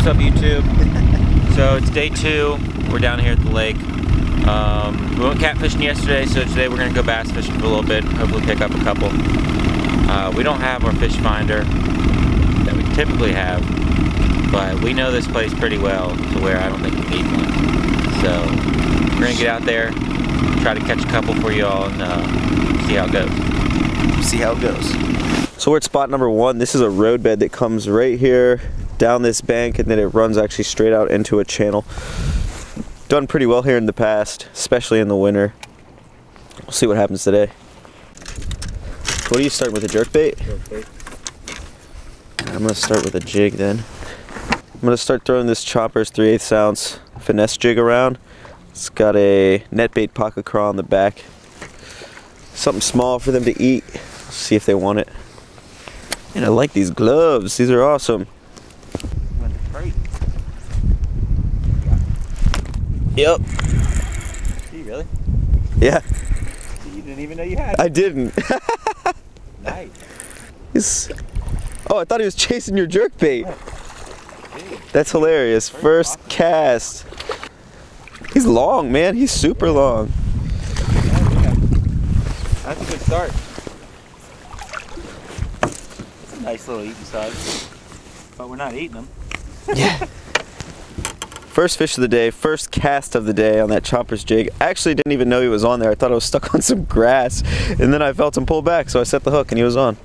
What's up, YouTube? So it's day 2. We're down here at the lake. We went catfishing yesterday, so today we're gonna go bass fishing for a little bit. Hopefully pick up a couple. We don't have our fish finder that we typically have, but we know this place pretty well to where I don't think we need one. So we're gonna get out there, try to catch a couple for y'all, and see how it goes. See how it goes. So we're at spot number 1. This is a roadbed that comes right here down this bank, and then it runs actually straight out into a channel. Done pretty well here in the past, especially in the winter. We'll see what happens today. What are you starting with, a jerkbait? Jerkbait. I'm gonna start with a jig then. I'm gonna start throwing this Chopper's 3/8 ounce finesse jig around. It's got a net bait pocket craw on the back. Something small for them to eat. See if they want it. And I like these gloves. These are awesome. Yep. Did you really? Yeah. You didn't even know you had it. I didn't. Nice. Oh, I thought he was chasing your jerkbait. That's hilarious. First cast. He's long, man. He's super long. Yeah. That's a good start. It's a nice little eating size. But we're not eating them. Yeah. First fish of the day, first cast of the day on that Chopper's jig. I actually didn't even know he was on there. I thought I was stuck on some grass, and then I felt him pull back, so I set the hook and he was on.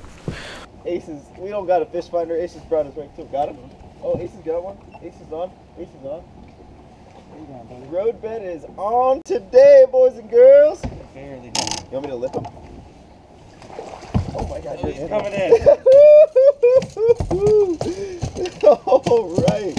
Aces, we don't got a fish finder. Aces brought us right to it. Got him? Oh, Aces got one. Aces on. Aces on. Roadbed is on today, boys and girls. Barely done. You want me to lip him? Oh my God, He's coming in. All right.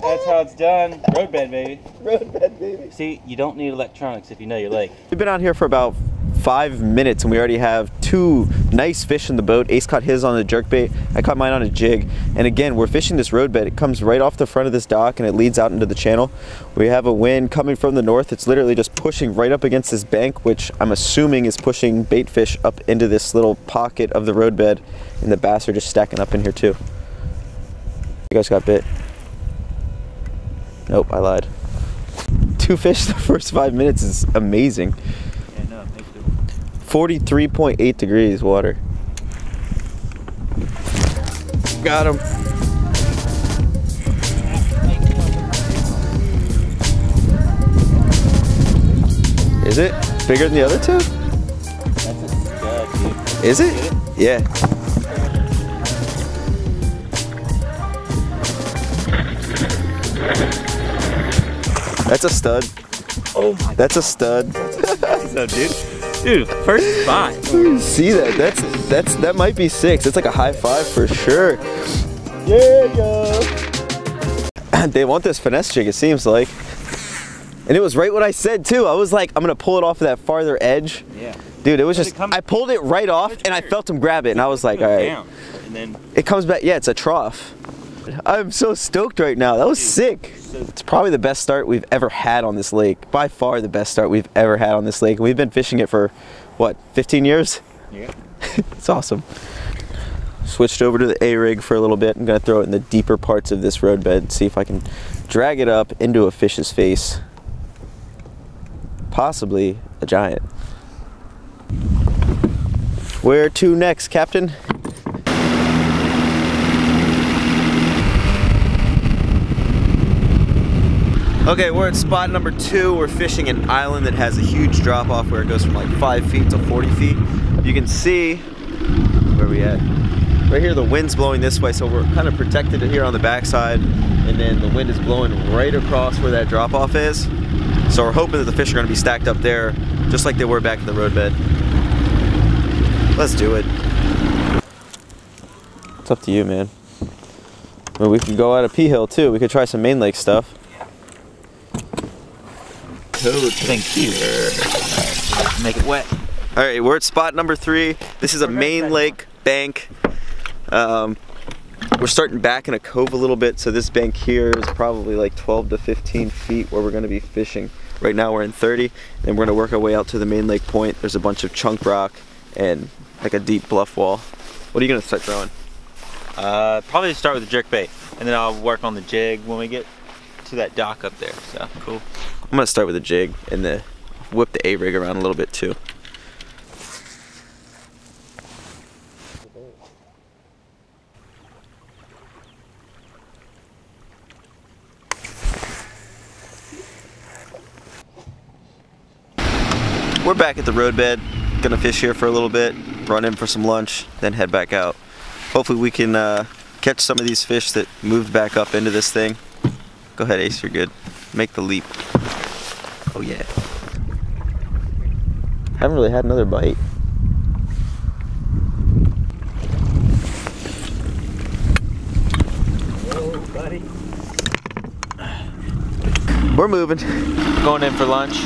That's how it's done. Roadbed, baby. Roadbed, baby. See, you don't need electronics if you know your lake. We've been out here for about 5 minutes and we already have 2 nice fish in the boat. Ace caught his on a jerkbait. I caught mine on a jig. And again, we're fishing this roadbed. It comes right off the front of this dock and it leads out into the channel. We have a wind coming from the north. It's literally just pushing right up against this bank, which I'm assuming is pushing bait fish up into this little pocket of the roadbed. And the bass are just stacking up in here too. You guys got bit? Nope, I lied. 2 fish the first 5 minutes is amazing. Yeah, no, makes it. 43.8 degrees water. Got him. Is it bigger than the other 2? That's a stud, dude. Is it? Yeah. That's a stud. Oh my. That's a stud. So, dude, first spot. See that? That might be 6. It's like a high 5 for sure. Yeah. They want this finesse jig, it seems like. And it was right what I said too. I was like, I'm gonna pull it off of that farther edge. Yeah. Dude, it was just, I pulled it right off and I felt him grab it and I was like, all right. And then It comes back, yeah, it's a trough. I'm so stoked right now. That was sick. It's probably the best start we've ever had on this lake. By far the best start we've ever had on this lake. We've been fishing it for, what, 15 years? Yeah. It's awesome. Switched over to the A-rig for a little bit. I'm gonna throw it in the deeper parts of this roadbed, see if I can drag it up into a fish's face. Possibly a giant. Where to next, Captain? Okay, we're at spot number 2. We're fishing an island that has a huge drop off where it goes from like 5 feet to 40 feet. You can see, where are we at? Right here the wind's blowing this way, so we're kind of protected here on the backside, and then the wind is blowing right across where that drop off is. So we're hoping that the fish are going to be stacked up there, just like they were back in the roadbed. Let's do it. It's up to you, man. I mean, we could go out of P Hill too. We could try some main lake stuff. thank you. Right, make it wet. All right, we're at spot number 3. This is a main lake bank. We're starting back in a cove a little bit, so this bank here is probably like 12 to 15 feet where we're going to be fishing. Right now we're in 30, and we're going to work our way out to the main lake point. There's a bunch of chunk rock and like a deep bluff wall. What are you going to start throwing? Probably start with a jerkbait. and then I'll work on the jig when we get to that dock up there. So cool. I'm gonna start with the jig and whip the A-rig around a little bit too. We're back at the roadbed. Gonna fish here for a little bit, run in for some lunch, then head back out. Hopefully we can catch some of these fish that moved back up into this thing. Go ahead, Ace, you're good. Make the leap. Oh yeah. Haven't really had another bite. Whoa, buddy. We're moving. Going in for lunch.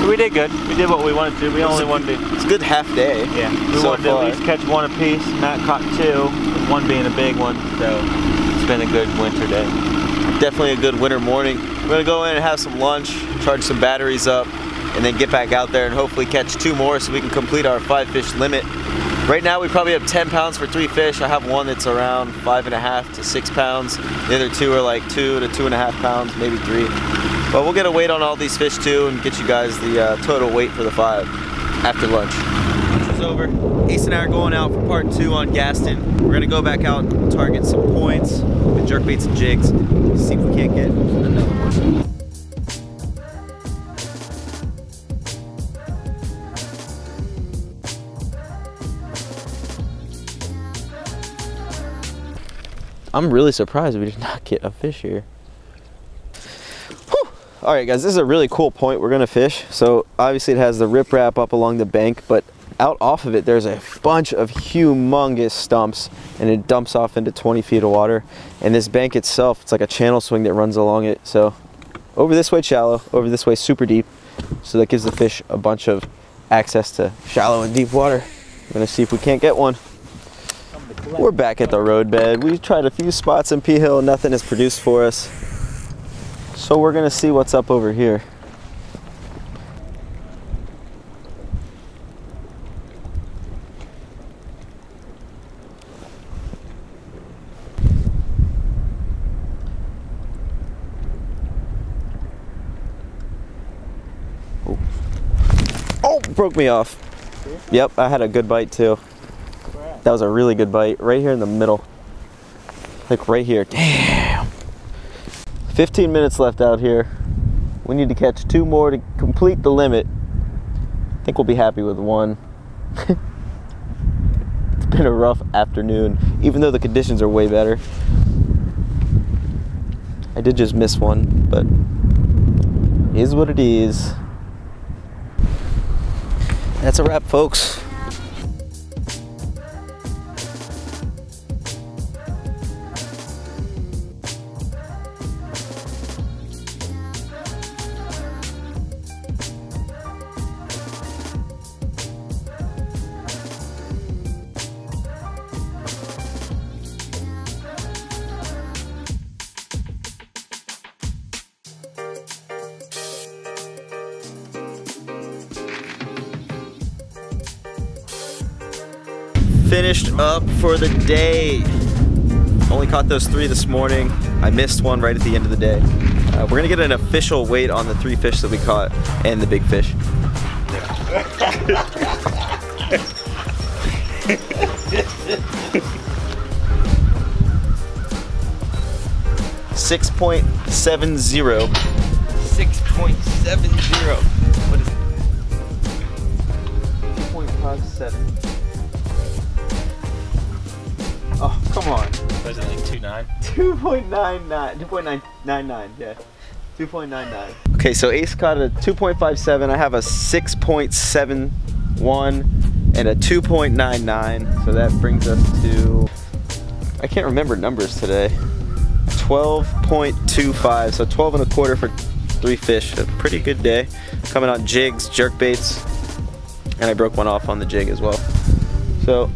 We did good. We did what we wanted to. We only wanted to. It's a good half day. Yeah. We wanted to at least catch one apiece. Matt caught two, with one being a big one. So it's been a good winter day. Definitely a good winter morning. We're gonna go in and have some lunch, charge some batteries up, and then get back out there and hopefully catch 2 more so we can complete our 5-fish limit. Right now we probably have 10 pounds for 3 fish. I have one that's around 5.5 to 6 pounds. The other 2 are like 2 to 2.5 pounds, maybe 3. But we'll get a weight on all these fish too and get you guys the total weight for the 5 after lunch. Lunch is over. Ace and I are going out for part 2 on Gaston. We're gonna go back out and target some points with jerkbaits and jigs. See if we can't get another one. I'm really surprised we did not get a fish here. All right, guys, this is a really cool point we're gonna fish. So obviously it has the riprap up along the bank, but out off of it, there's a bunch of humongous stumps and it dumps off into 20 feet of water. And this bank itself, it's like a channel swing that runs along it. So over this way shallow, over this way super deep. So that gives the fish a bunch of access to shallow and deep water. We're gonna see if we can't get one. We're back at the roadbed. We've tried a few spots in P Hill, nothing is produced for us. So we're gonna see what's up over here. Oh, broke me off. Yep, I had a good bite too. That was a really good bite, right here in the middle. Like right here, damn. 15 minutes left out here. We need to catch 2 more to complete the limit. I think we'll be happy with 1. It's been a rough afternoon, even though the conditions are way better. I did just miss one, but it is what it is. That's a wrap, folks. Finished up for the day. Only caught those 3 this morning. I missed one right at the end of the day. We're gonna get an official weight on the 3 fish that we caught and the big fish. 6.70. 6.70. What is it? 2.57. Oh, come on. Was it like 2.9? 2.99. 2.999, yeah. 2.99. Okay, so Ace caught a 2.57. I have a 6.71 and a 2.99. So that brings us to, I can't remember numbers today. 12.25. So 12.25 for 3 fish. A pretty good day. Coming on jigs, jerkbaits, and I broke one off on the jig as well. So,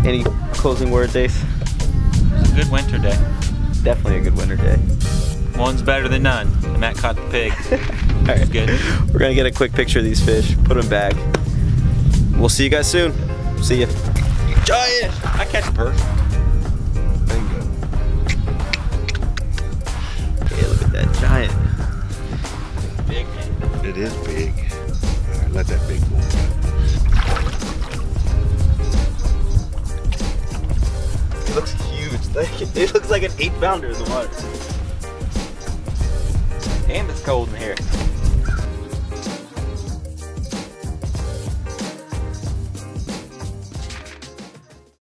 any closing words, Ace? It's a good winter day. Definitely a good winter day. One's better than none. And Matt caught the pig. All right, good. We're gonna get a quick picture of these fish, put them back. We'll see you guys soon. See ya. Giant! I catch a perch. There you go. It looks like an 8-pounder in the water. Damn, it's cold in here.